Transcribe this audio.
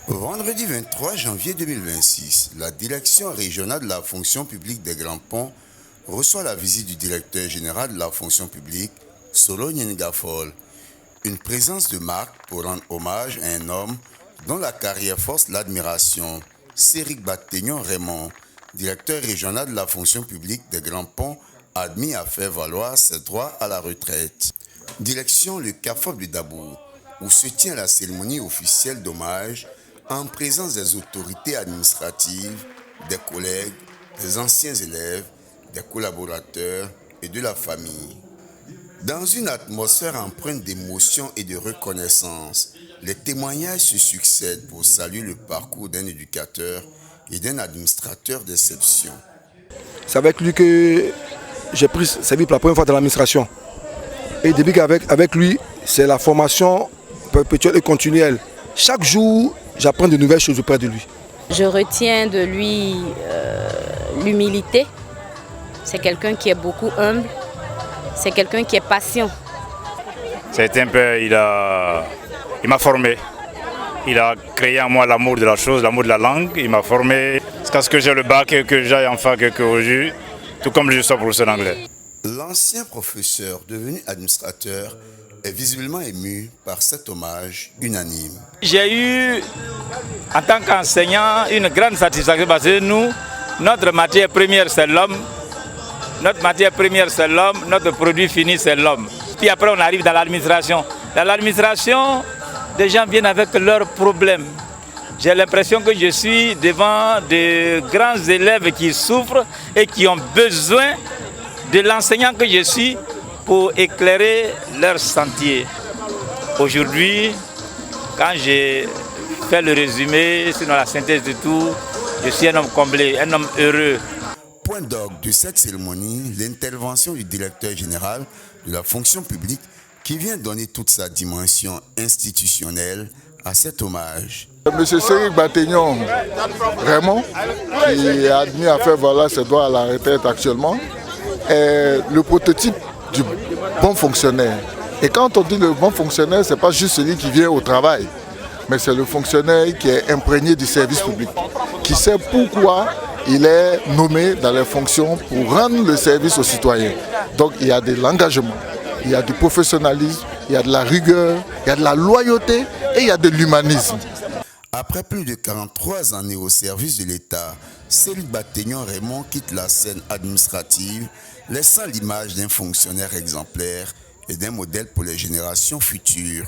Vendredi 23 janvier 2026, la direction régionale de la fonction publique des Grands Ponts reçoit la visite du directeur général de la fonction publique, Solo Nyengafol. Une présence de marque pour rendre hommage à un homme dont la carrière force l'admiration, Céric Bategnon Raymond, directeur régional de la fonction publique des Grands Ponts, admis à faire valoir ses droits à la retraite. Direction le CAFOB de Dabour, où se tient la cérémonie officielle d'hommage en présence des autorités administratives, des collègues, des anciens élèves, des collaborateurs et de la famille. Dans une atmosphère empreinte d'émotion et de reconnaissance, les témoignages se succèdent pour saluer le parcours d'un éducateur et d'un administrateur d'exception. C'est avec lui que j'ai pris service pour la première fois dans l'administration. Et depuis qu'avec lui, c'est la formation perpétuelle et continuelle. Chaque jour, j'apprends de nouvelles choses auprès de lui. Je retiens de lui l'humilité. C'est quelqu'un qui est beaucoup humble. C'est quelqu'un qui est patient. C'est un peu, il m'a formé. Il a créé en moi l'amour de la chose, l'amour de la langue. Il m'a formé jusqu'à ce que j'ai le bac et que j'aille en fac aujourd'hui, tout comme je sois professeur d'anglais. L'ancien professeur devenu administrateur est visiblement ému par cet hommage unanime. J'ai eu, en tant qu'enseignant, une grande satisfaction parce que nous, notre matière première c'est l'homme. Notre matière première c'est l'homme, notre produit fini c'est l'homme. Puis après on arrive dans l'administration. Dans l'administration, des gens viennent avec leurs problèmes. J'ai l'impression que je suis devant de grands élèves qui souffrent et qui ont besoin de l'enseignant que je suis pour éclairer leur sentier. Aujourd'hui, quand j'ai fait le résumé, sinon la synthèse de tout, je suis un homme comblé, un homme heureux. Point d'orgue de cette cérémonie, l'intervention du directeur général de la fonction publique qui vient donner toute sa dimension institutionnelle à cet hommage. Monsieur Céric Bategnon Raymond, qui est admis à faire valoir ses droits à la retraite actuellement, est le prototype du bon fonctionnaire. Et quand on dit le bon fonctionnaire, ce n'est pas juste celui qui vient au travail, mais c'est le fonctionnaire qui est imprégné du service public, qui sait pourquoi il est nommé dans les fonctions pour rendre le service aux citoyens. Donc il y a de l'engagement, il y a du professionnalisme, il y a de la rigueur, il y a de la loyauté et il y a de l'humanisme. Après plus de 43 années au service de l'État, Céric Bategnon Raymond quitte la scène administrative, laissant l'image d'un fonctionnaire exemplaire et d'un modèle pour les générations futures.